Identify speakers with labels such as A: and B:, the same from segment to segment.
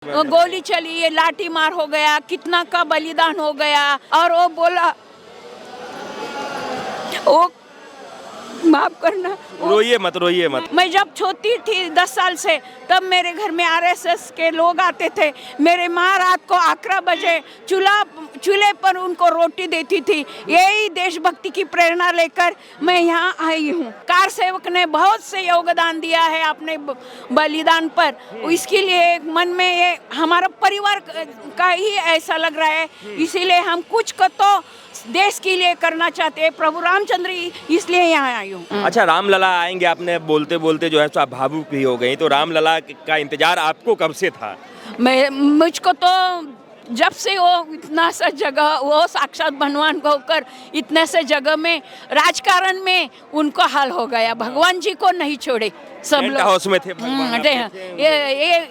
A: गोली चली, ये लाठी मार हो गया, कितना का बलिदान हो गया। और वो बोला, वो माफ करना,
B: रोइए मत।
A: मैं जब छोटी थी 10 साल से, तब मेरे घर में आरएसएस के लोग आते थे। मेरे माँ रात को 11 बजे चूल्हे पर उनको रोटी देती थी। यही देशभक्ति की प्रेरणा लेकर मैं यहाँ आई हूँ। कार सेवक ने बहुत से योगदान दिया है अपने बलिदान पर। इसके लिए मन में ये हमारा परिवार का ही ऐसा लग रहा है, इसीलिए हम कुछ को तो देश के लिए करना चाहते हैं। प्रभु रामचंद्र, इसलिए यहाँ आई हूँ।
B: अच्छा, रामलला आएंगे, आपने बोलते बोलते जो है सो आप भावुक भी हो गई। तो रामलला का इंतजार आपको कब से था?
A: मुझको तो जब से वो इतना सा जगह, वो साक्षात भगवान को होकर इतने से जगह में राजकारण में उनको हाल हो गया। भगवान जी को नहीं छोड़े सब लोग।
B: टेंट हाउस में थे भगवान।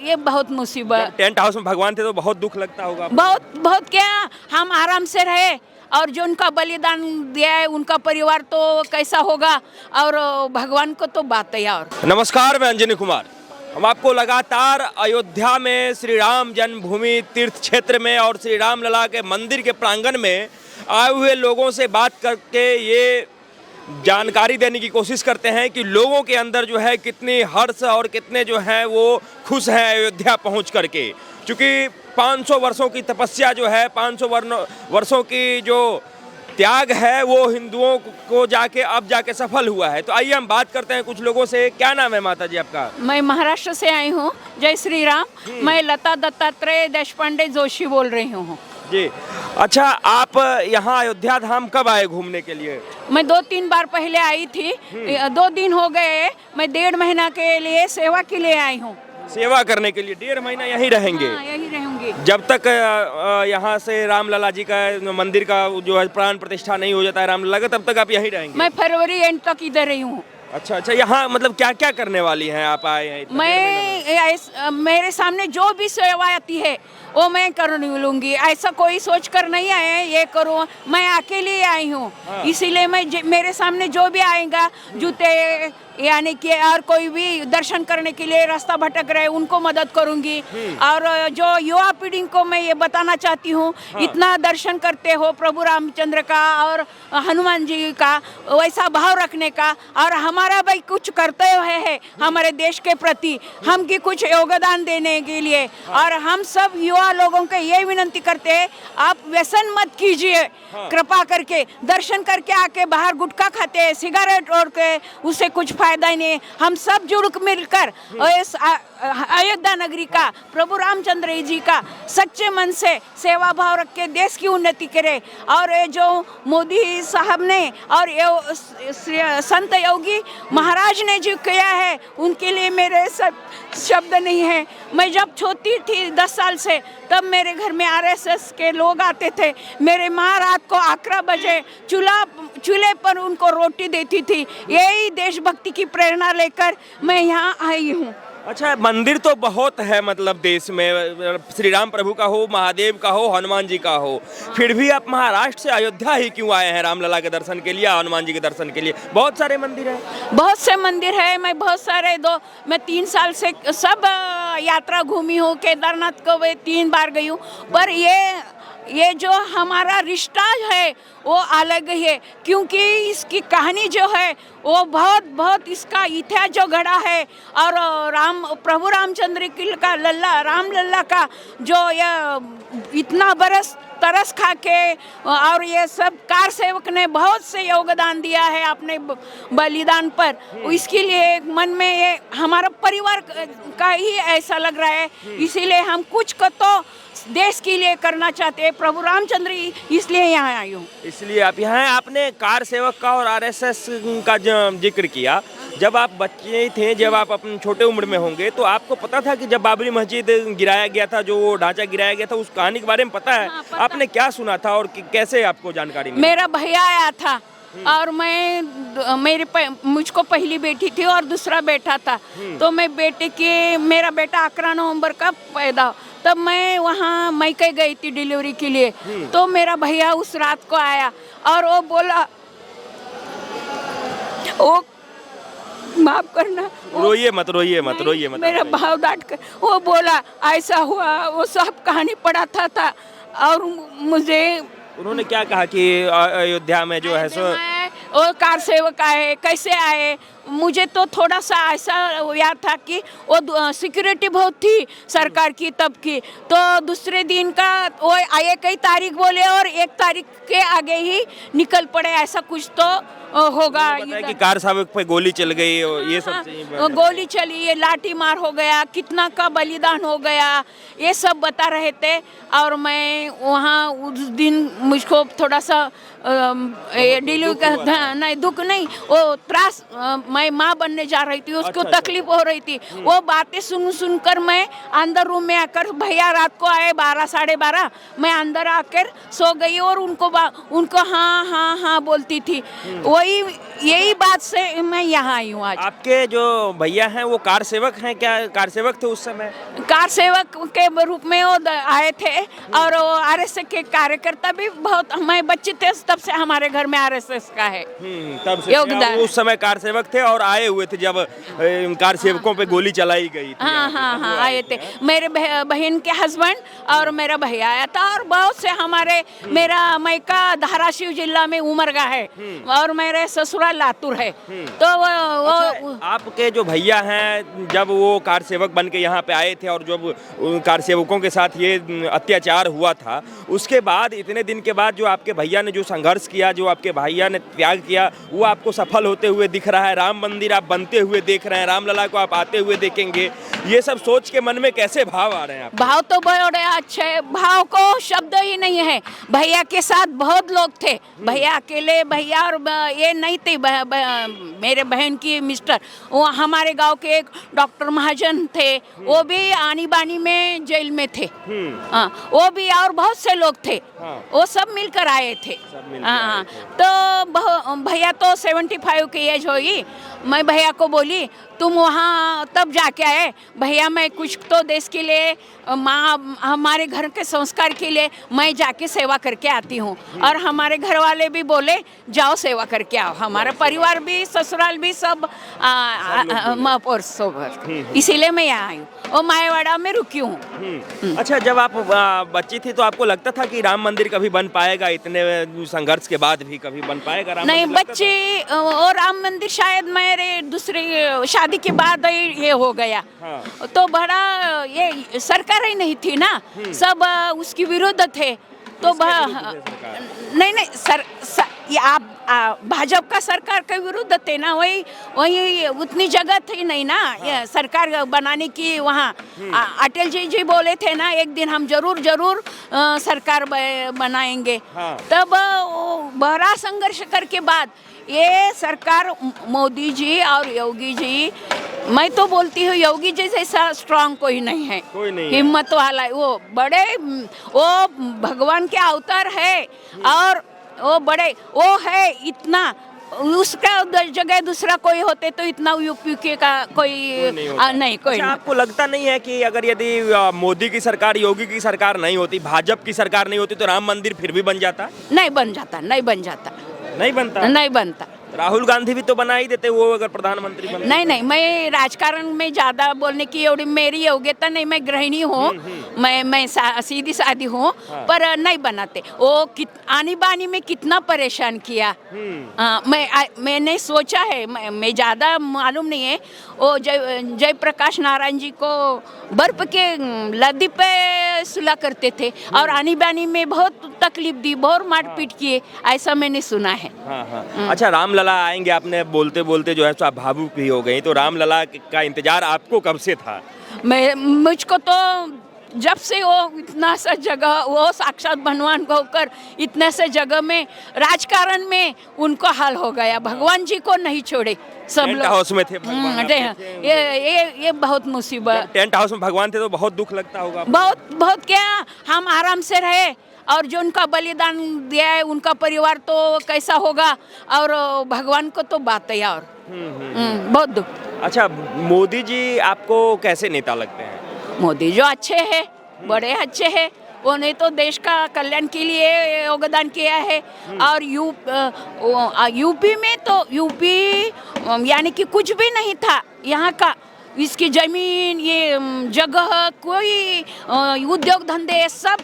A: ये बहुत मुसीबत।
B: टेंट हाउस में भगवान थे तो बहुत दुख लगता होगा।
A: बहुत क्या, हम आराम से रहे, और जो उनका बलिदान दिया है उनका परिवार तो कैसा होगा, और भगवान को तो बात है। और
B: नमस्कार, मैं अंजनी कुमार। हम आपको लगातार अयोध्या में श्री राम जन्मभूमि तीर्थ क्षेत्र में और श्री रामलला के मंदिर के प्रांगण में आए हुए लोगों से बात करके ये जानकारी देने की कोशिश करते हैं कि लोगों के अंदर जो है कितनी हर्ष और कितने जो है वो खुश हैं अयोध्या पहुंच करके। क्योंकि 500 वर्षों की तपस्या जो है, 500 वर्षों की जो त्याग है, वो हिंदुओं को जाके सफल हुआ है। तो आइए हम बात करते हैं कुछ लोगों से। क्या नाम है माता जी आपका?
A: मैं महाराष्ट्र से आई हूँ। जय श्री राम। मैं लता दत्तात्रेय देशपांडे जोशी बोल रही हूँ
B: जी। अच्छा, आप यहाँ अयोध्या धाम कब आए घूमने के लिए?
A: मैं 2-3 बार पहले आई थी। 2 दिन हो गए। मैं 1.5 महीना के लिए सेवा के लिए आई हूँ।
B: सेवा करने के लिए 1.5 महीना यहीं रहेंगे?
A: हाँ, यहीं रहूंगी।
B: जब तक यहाँ से रामलला जी का मंदिर का जो है प्राण प्रतिष्ठा नहीं हो जाता है रामलला का, तब तक आप यहीं रहेंगे?
A: मैं फरवरी एंड तक इधर रही हूँ।
B: अच्छा, यहाँ मतलब क्या क्या करने वाली हैं आप आए हैं?
A: मेरे सामने जो भी सेवा आती है वो मैं कर लूंगी। ऐसा कोई सोच कर नहीं आए ये करूँ, मैं अकेले आई हूँ। इसीलिए मेरे सामने जो भी आएगा, जूते यानी कि और कोई भी दर्शन करने के लिए रास्ता भटक रहे उनको मदद करूंगी। और जो युवा पीढ़ी को मैं ये बताना चाहती हूँ, इतना दर्शन करते हो प्रभु रामचंद्र का और हनुमान जी का, वैसा भाव रखने का। और हमारा भाई कुछ कर्तव्य है हमारे देश के प्रति, हम की कुछ योगदान देने के लिए। और हम सब युवा लोगों को ये विनती करते हैं, आप व्यसन मत कीजिए। कृपा करके दर्शन करके आके बाहर गुटखा खाते हैं, सिगरेट ओढ़ के, उससे कुछ फायदा नहीं। हम सब जुड़ मिलकर इस अयोध्या नगरी का, प्रभु रामचंद्र जी का सच्चे मन से सेवा भाव रख के देश की उन्नति करे। और ये जो मोदी साहब ने और संत योगी महाराज ने जो किया है, उनके लिए मेरे शब्द नहीं है। मैं जब छोटी थी 10 साल से, तब मेरे घर में आरएसएस के लोग आते थे। मेरे माँ रात को 11 बजे चूल्हे पर उनको रोटी देती थी। यही देशभक्ति की प्रेरणा लेकर मैं यहाँ आई हूँ।
B: अच्छा, मंदिर तो बहुत है मतलब देश में, श्री राम प्रभु का हो, महादेव का हो, हनुमान जी का हो, फिर भी आप महाराष्ट्र से अयोध्या ही क्यों आए हैं रामलला के दर्शन के लिए, हनुमान जी के दर्शन के लिए? बहुत सारे मंदिर हैं।
A: बहुत से मंदिर है। मैं 3 साल से सब यात्रा घूमी हूँ। केदारनाथ को मैं 3 बार गई हूँ। पर ये जो हमारा रिश्ता है वो अलग है, क्योंकि इसकी कहानी जो है वो बहुत इसका इतिहास जो गढ़ा है। और प्रभु रामचंद्र का रामलला का जो ये इतना बरस तरस खा के, और ये सब कार सेवक ने बहुत से योगदान दिया है अपने बलिदान पर। इसके लिए मन में ये हमारा परिवार का ही ऐसा लग रहा है, इसीलिए हम कुछ को तो देश के लिए करना चाहते हैं। प्रभु रामचंद्र, इसलिए यहाँ आई हूँ।
B: इसलिए आप यहाँ हैं। आपने कार सेवक का और आरएसएस का जिक्र किया। जब आप बच्चे थे, जब आप अपने छोटे उम्र में होंगे, तो आपको पता था कि जब बाबरी मस्जिद गिराया गया था, जो वो ढांचा गिराया गया था, उस कहानी के बारे में पता है?
A: हाँ, पता।
B: आपने क्या सुना था और कैसे आपको जानकारी मिली?
A: मेरा भैया आया था और मुझको पहली बेटी थी और दूसरा बेटा था। तो मेरा बेटा 11 नवंबर का पैदा, तब मैं वहाँ मैके गई थी डिलीवरी के लिए। तो मेरा भैया उस रात को आया और वो बोला, वो माफ करना।
B: रोइए मत, रोइए मत, रोइए मत।
A: मेरा भाव डांट कर वो बोला ऐसा हुआ, वो सब कहानी पढ़ाता था और मुझे
B: उन्होंने क्या कहा कि अयोध्या में जो है सो
A: वो कार सेवक आए, कैसे आए? मुझे तो थोड़ा सा ऐसा याद था कि वो सिक्योरिटी बहुत थी सरकार की तब की, तो दूसरे दिन का वो आए कई तारीख बोले और 1 तारीख के आगे ही निकल पड़े, ऐसा कुछ तो होगा।
B: बताया कि कार साहब पे गोली चल गई और ये सब
A: गोली चली, ये लाठी मार हो गया, कितना का बलिदान हो गया, ये सब बता रहे थे। और मैं वहाँ उस दिन मुझको थोड़ा सा डिलीवरी का नहीं, दुख नहीं, वो त्रास, मैं माँ बनने जा रही थी, उसको तकलीफ हो रही थी। वो बातें सुन कर मैं अंदर रूम में आकर, भैया रात को आए 12 साढ़े 12, मैं अंदर आकर सो गई और उनको हाँ हाँ हाँ बोलती थी। वही यही बात से मैं यहाँ आई हूँ आज।
B: आपके जो भैया हैं वो कार सेवक हैं क्या? कार सेवक थे उस समय?
A: कार सेवक के रूप में वो आए थे और आरएसएस के कार्यकर्ता भी बहुत, मैं बच्ची थे तब से हमारे घर में आरएसएस का है
B: तब से
A: योगदान।
B: उस समय कार सेवक थे और आए हुए थे जब कार सेवकों पे गोली चलाई गई थी।
A: हाँ हाँ हाँ आए थे। मेरे बहन के हस्बैंड और मेरा भैया आया था और बहुत से हमारे, मेरा मायका धाराशिव जिला में उमरगा है और मेरे ससुराल लातूर है। तो वो
B: आपके जो भैया हैं जब वो कार सेवक बन के यहाँ पे आए थे और जब कार सेवकों के साथ ये अत्याचार हुआ था, उसके बाद इतने दिन के बाद जो आपके भैया ने जो संघर्ष किया, जो आपके भैया ने त्याग किया, वो आपको सफल होते हुए दिख रहा है। राम मंदिर आप बनते हुए देख रहे हैं, रामलला को आप आते हुए देखेंगे। ये सब सोच के मन में कैसे भाव आ रहे हैं?
A: भाव तो बड़े अच्छे, भाव को शब्द ही नहीं है। भैया के साथ बहुत लोग थे, भैया अकेले, भैया और ये नहीं थे, मेरे बहन की मिस्टर, वो हमारे गांव के एक डॉक्टर महाजन थे, वो भी आनी बानी में जेल में थे। हाँ, वो भी और बहुत से लोग थे। वो सब मिलकर आए थे। हाँ, तो भैया तो 75 की एज होगी। मैं भैया को बोली तुम वहाँ तब जाके आए, भैया मैं कुछ तो देश के लिए, माँ हमारे घर के संस्कार के लिए मैं जाके सेवा करके आती हूँ। और हमारे घर वाले भी बोले जाओ सेवा करके आओ, हमारा परिवार भी, ससुराल भी सब महापौर सोबर, इसीलिए मैं यहाँ आई हूँ और मायवाड़ा में रुकी हूँ।
B: अच्छा, जब आप बच्ची थी तो आपको लगता था कि राम मंदिर कभी बन पाएगा? इतने संघर्ष के बाद भी कभी बन पाएगा राम
A: नहीं,
B: मंदिर?
A: बच्ची और राम मंदिर शायद मेरे दूसरी शादी के बाद ये हो गया।
B: हाँ।
A: तो बड़ा ये सरकार ही नहीं थी ना, सब उसकी विरुद्ध थे। तो नहीं ये आप भाजपा का सरकार के विरुद्ध थे ना, वही उतनी जगह थी नहीं ना। ये सरकार बनाने की वहाँ अटल जी बोले थे ना एक दिन हम जरूर सरकार बनाएंगे।
B: हाँ।
A: तब बड़ा संघर्ष करके बाद ये सरकार, मोदी जी और योगी जी, मैं तो बोलती हूँ योगी जी जैसा स्ट्रांग कोई नहीं है,
B: कोई नहीं
A: हिम्मत वाला है। वो बड़े, वो भगवान के अवतार है और वो बड़े, वो है इतना, उसका जगह दूसरा कोई होते तो इतना यूपी का कोई नहीं कोई।
B: अच्छा, आपको लगता नहीं है कि अगर यदि मोदी की सरकार, योगी की सरकार नहीं होती, भाजपा की सरकार नहीं होती तो राम मंदिर फिर भी बन जाता?
A: नहीं बन जाता, नहीं बनता।
B: राहुल गांधी भी तो बना ही देते वो अगर प्रधानमंत्री बने।
A: नहीं, मैं राजकारण में ज्यादा बोलने की एवढी मेरी योग्यता नहीं, मैं गृहिणी हूँ, मैं सीधी सादी हूँ।
B: हाँ।
A: पर नहीं बनाते। वो आनी बानी में कितना परेशान किया, मैंने सोचा है, मैं ज्यादा मालूम नहीं है। वो जयप्रकाश नारायण जी को बर्फ के लदी पे सुला करते थे और आनी बानी में बहुत तकलीफ दी, बहुत मारपीट किए, ऐसा मैंने सुना है।
B: हाँ। अच्छा, रामलला आएंगे, आपने बोलते बोलते जो है सो आप भावुक भी हो गई, तो रामलला का इंतजार आपको कब से था?
A: मुझको तो जब से वो इतना सा जगह, वो साक्षात भगवान को होकर इतने से जगह में राजकारण में उनको हाल हो गया, भगवान जी को नहीं छोड़े सब लोग।
B: टेंट हाउस में थे भगवान,
A: ये बहुत मुसीबत।
B: टेंट हाउस में भगवान थे तो बहुत दुख लगता होगा।
A: बहुत क्या, हम आराम से रहे और जो उनका बलिदान दिया है उनका परिवार तो कैसा होगा, और भगवान को तो बात है और बहुत दुख।
B: अच्छा, मोदी जी आपको कैसे नेता लगते हैं?
A: मोदी जो अच्छे हैं, बड़े अच्छे हैं, उन्हें तो देश का कल्याण के लिए योगदान किया है। और यूपी में तो यानी कि कुछ भी नहीं था यहाँ का, इसकी जमीन, ये जगह, कोई उद्योग धंधे सब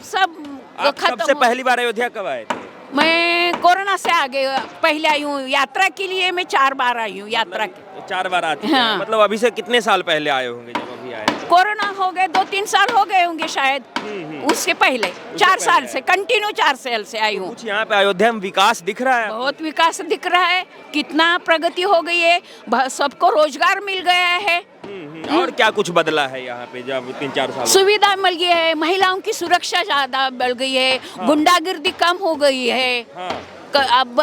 B: आप
A: खत्म
B: सबसे
A: हो।
B: पहली बार अयोध्या कब आए थे?
A: मैं कोरोना से आगे पहले आई हूँ यात्रा के लिए। मैं 4 बार आई हूँ यात्रा के।
B: 4 बार आते हैं।
A: हाँ।
B: मतलब अभी से कितने साल पहले आए होंगे जब अभी आए थे?
A: कोरोना हो गए 2-3 साल हो गए होंगे शायद। उसके पहले 4 साल से कंटिन्यू 4 साल से आई हूँ।
B: कुछ यहाँ पे अयोध्या में विकास दिख रहा है?
A: बहुत विकास दिख रहा है, कितना प्रगति हो गई है, सबको रोजगार मिल गया है।
B: और क्या कुछ बदला है यहाँ पे जब 3-4 साल?
A: सुविधा मिल गई है, महिलाओं की सुरक्षा ज्यादा बढ़ गई है, गुंडागिर्दी कम हो गई है।
B: हाँ।
A: अब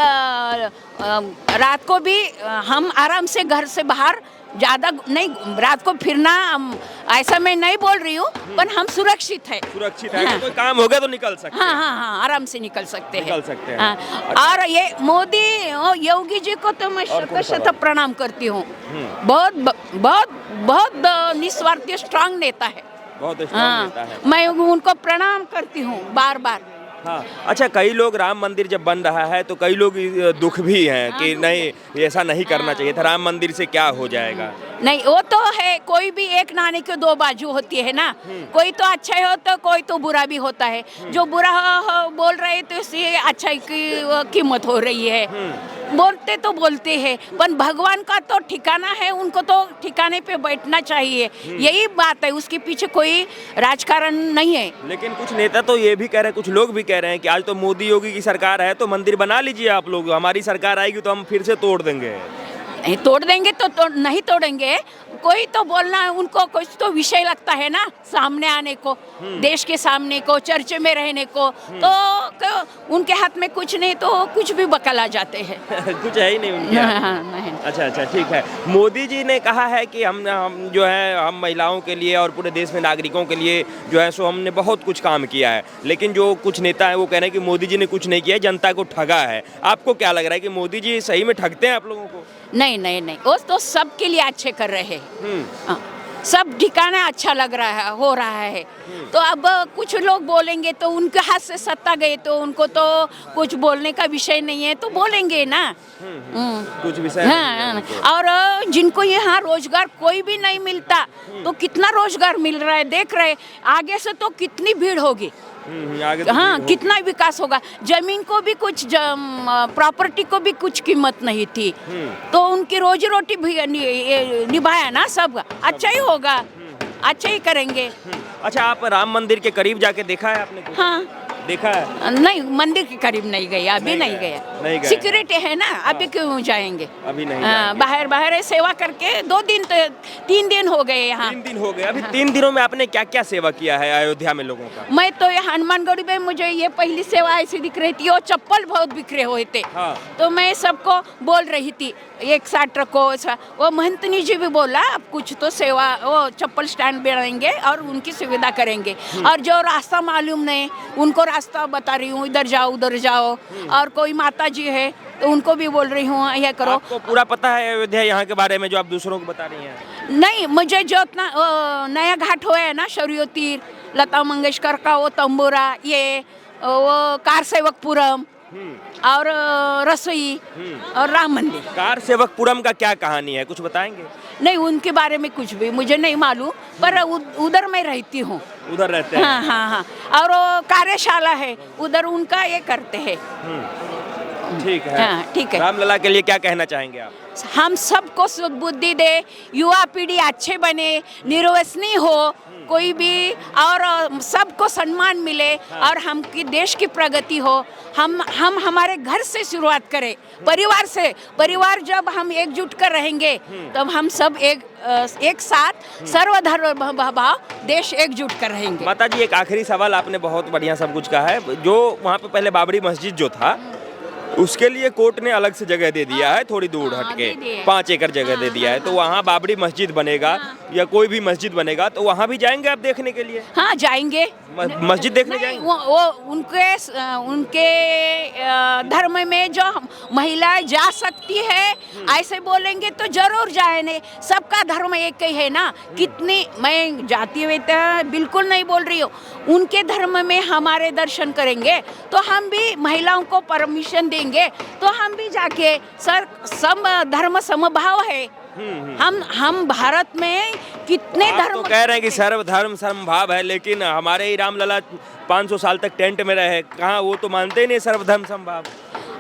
A: रात को भी हम आराम से घर से बाहर ज्यादा नहीं, रात को फिरना ऐसा मैं नहीं बोल रही हूँ, पर हम सुरक्षित है।
B: सुरक्षित है। कोई काम हो गया तो निकल सकते हैं।
A: हाँ, आराम से निकल सकते हैं।
B: निकल सकते हैं।
A: हाँ। और ये मोदी और योगी जी को तो मैं शत प्रणाम करती हूँ। बहुत बहुत बहुत निस्वार्थी स्ट्रांग नेता है।
B: बहुत स्ट्रांग नेता है।
A: मैं उनको प्रणाम करती हूँ बार बार।
B: हाँ। अच्छा, कई लोग राम मंदिर जब बन रहा है तो कई लोग दुख भी हैं कि नहीं, ऐसा नहीं करना चाहिए था, राम मंदिर से क्या हो जाएगा?
A: नहीं, वो तो है, कोई भी एक नाणे की 2 बाजू होती है ना। कोई तो अच्छा हो तो कोई तो बुरा भी होता है। जो बुरा बोल रहे हैं तो इससे अच्छाई की कीमत हो रही है। बोलते तो बोलते हैं, पर भगवान का तो ठिकाना है, उनको तो ठिकाने पे बैठना चाहिए। यही बात है, उसके पीछे कोई राजकारण नहीं है।
B: लेकिन कुछ नेता तो ये भी कह रहे हैं, कुछ लोग भी कह रहे हैं कि आज तो मोदी योगी की सरकार है तो मंदिर बना लीजिए आप लोग, हमारी सरकार आएगी तो हम फिर से तोड़ देंगे।
A: नहीं तोड़ देंगे तो नहीं तोड़ेंगे। कोई तो बोलना, उनको कुछ तो विषय लगता है ना सामने आने को, देश के सामने को, चर्चे में रहने को। तो उनके हाथ में कुछ नहीं तो कुछ भी बकला जाते हैं।
B: कुछ है ही नहीं उनके हाथ।
A: नहीं।
B: अच्छा, ठीक है। मोदी जी ने कहा है कि हम जो है हम महिलाओं के लिए और पूरे देश में नागरिकों के लिए जो है सो हमने बहुत कुछ काम किया है, लेकिन जो कुछ नेता है वो कह रहे हैं कि मोदी जी ने कुछ नहीं किया, जनता को ठगा है। आपको क्या लग रहा है कि मोदी जी सही में ठगते हैं आप लोगों को?
A: नहीं, वो तो सबके लिए अच्छे कर रहे हैं। सब ठिकाना अच्छा लग रहा है, हो रहा है। तो अब कुछ लोग बोलेंगे तो उनके हाथ से सत्ता गए तो उनको तो कुछ बोलने का विषय नहीं है, तो बोलेंगे ना।
B: कुछ विषय
A: हाँ, और जिनको यहाँ रोजगार कोई भी नहीं मिलता तो कितना रोजगार मिल रहा है देख रहे, आगे से तो कितनी भीड़ होगी।
B: आगे तो
A: हाँ, कितना विकास होगा। जमीन को भी कुछ, प्रॉपर्टी को भी कुछ कीमत नहीं थी, तो उनकी रोजी रोटी भी निभाया ना, सब अच्छा ही होगा, अच्छा ही करेंगे।
B: अच्छा, आप राम मंदिर के करीब जाके देखा है आपने कुछ?
A: हाँ,
B: देखा है?
A: नहीं, मंदिर के करीब नहीं गए, अभी नहीं गया। सिक्योरिटी है ना, अभी क्यों जाएंगे?
B: अभी नहीं
A: जाएंगे। बाहर सेवा करके 2 दिन 3 दिन हो गए यहाँ।
B: 3 दिन हो गए। अभी 3 दिनों में आपने क्या क्या सेवा किया है अयोध्या में लोगों का?
A: मैं तो ये हनुमानगढ़ी में मुझे ये पहली सेवा ऐसी दिख रही थी, वो चप्पल बहुत बिखरे हुए थे।
B: हाँ।
A: तो मैं सबको बोल रही थी एक साथ रखो। वो महंतनी जी भी बोला अब कुछ तो सेवा, वो चप्पल स्टैंड बनाएंगे और उनकी सुविधा करेंगे। और जो रास्ता मालूम नहीं उनको रास्ता बता रही हूँ, इधर जाओ उधर जाओ। और कोई माता जी है तो उनको भी बोल रही हूँ यह करो।
B: आपको पूरा पता है अयोध्या यहाँ के बारे में जो आप दूसरों को बता रही हैं?
A: नहीं, मुझे जो इतना नया घाट हुआ है ना, शौर्य तीर, लता मंगेशकर का वो तंबूरा, ये वो कार सेवकपुरम और रसोई और राम मंदिर।
B: कार सेवकपुरम का क्या कहानी है, कुछ बताएंगे?
A: नहीं, उनके बारे में कुछ भी मुझे नहीं मालूम, पर उधर मैं रहती हूँ।
B: उधर रहते हैं?
A: हाँ। और वो कार्यशाला है उधर, उनका ये करते हैं।
B: ठीक है।
A: हाँ, ठीक है।
B: रामलला के लिए क्या कहना चाहेंगे आप?
A: हम सबको सुबुद्धि दे, युवा पीढ़ी अच्छे बने, निर्वसनीय हो कोई भी, और सबको सम्मान मिले, और हम की देश की प्रगति हो। हम हमारे घर से शुरुआत करें, परिवार से। परिवार जब हम एकजुट कर रहेंगे तब हम सब एक साथ सर्वधर्म भाव देश एकजुट कर रहेंगे।
B: माता जी, एक आखिरी सवाल, आपने बहुत बढ़िया सब कुछ कहा है। जो वहाँ पे पहले बाबरी मस्जिद जो था उसके लिए कोर्ट ने अलग से जगह दे दिया है, थोड़ी दूर
A: हाँ,
B: हटके
A: दे दिया।
B: 5 एकड़ जगह दे दिया है। तो वहाँ बाबरी मस्जिद बनेगा या कोई भी मस्जिद बनेगा, तो वहाँ भी जाएंगे आप देखने के लिए?
A: हाँ जाएंगे।
B: मस्जिद देखने
A: नहीं,
B: जाएंगे?
A: वो उनके धर्म में जो महिलाएं जा सकती है, ऐसे बोलेंगे तो जरूर जाएंगे। सबका धर्म एक ही है ना। कितनी, मैं जाती हुई तो बिल्कुल नहीं बोल रही हूँ, उनके धर्म में हमारे दर्शन करेंगे तो हम भी महिलाओं को परमिशन देंगे, तो हम भी जाके सर सब धर्म समभाव है। हम भारत में कितने
B: आप
A: धर्म
B: तो कह रहे हैं कि सर्वधर्म समभाव है, लेकिन हमारे ही रामलला 500 साल तक टेंट में रहे, कहाँ वो तो मानते ही नहीं सर्वधर्म समभाव।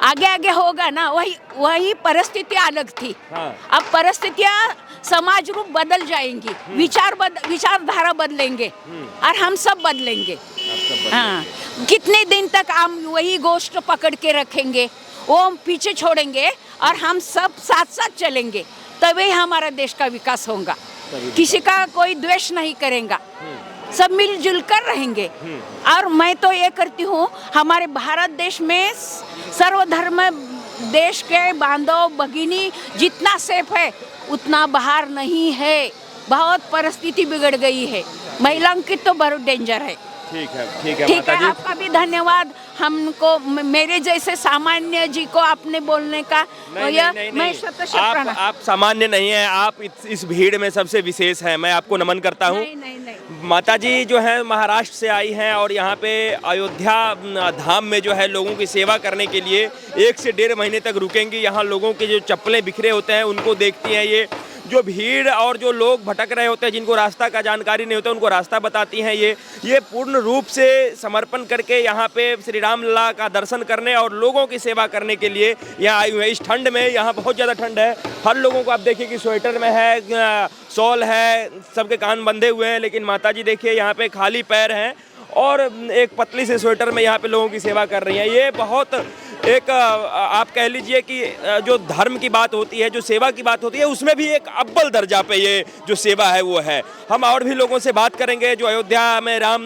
A: आगे आगे होगा ना, वही परिस्थितियाँ अलग थी।
B: हाँ।
A: अब परिस्थितियाँ समाज रूप बदल जाएंगी, विचारधारा बदलेंगे और हम सब बदलेंगे। हाँ, कितने दिन तक हम वही गोष्ट पकड़ के रखेंगे, वो हम पीछे छोड़ेंगे और हम सब साथ साथ चलेंगे, तभी हमारा देश का विकास होगा। किसी का कोई द्वेष नहीं करेगा, सब मिलजुल कर रहेंगे। और मैं तो ये करती हूँ, हमारे भारत देश में सर्वधर्म देश के बांधव भगिनी जितना सेफ है उतना बाहर नहीं है। बहुत परिस्थिति बिगड़ गई है, महिलाओं की तो बहुत डेंजर है।
B: ठीक है
A: ठीक है,
B: माताजी।
A: आपका भी धन्यवाद। हमको मेरे जैसे सामान्य जी को आपने बोलने का मैं शत
B: आप सामान्य नहीं है, आप इस भीड़ में सबसे विशेष हैं। मैं आपको नमन करता हूँ।
A: नहीं।
B: माताजी जो है महाराष्ट्र से आई हैं और यहाँ पे अयोध्या धाम में जो है लोगों की सेवा करने के लिए 1 से 1.5 महीने तक रुकेंगी। यहाँ लोगों के जो चप्पलें बिखरे होते हैं उनको देखती हैं, ये जो भीड़ और जो लोग भटक रहे होते हैं, जिनको रास्ता का जानकारी नहीं होता, उनको रास्ता बताती हैं। ये पूर्ण रूप से समर्पण करके यहाँ पे श्री राम लला का दर्शन करने और लोगों की सेवा करने के लिए यहाँ आई हुई है। इस ठंड में, यहाँ बहुत ज़्यादा ठंड है, हर लोगों को आप देखिए कि स्वेटर में है, शॉल है, सबके कान बंधे हुए हैं, लेकिन माताजी देखिए यहाँ पे खाली पैर हैं और एक पतली से स्वेटर में यहाँ पे लोगों की सेवा कर रही हैं। ये बहुत एक आप कह लीजिए कि जो धर्म की बात होती है, जो सेवा की बात होती है, उसमें भी एक अव्वल दर्जा पे ये जो सेवा है वो है। हम और भी लोगों से बात करेंगे जो अयोध्या में राम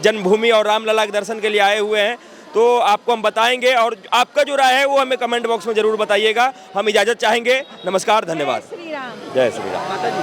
B: जन्मभूमि और रामलला के दर्शन के लिए आए हुए हैं, तो आपको हम बताएंगे और आपका जो राय है वो हमें कमेंट बॉक्स में ज़रूर बताइएगा। हम इजाज़त चाहेंगे। नमस्कार, धन्यवाद।
A: श्री राम।
B: जय श्री राम।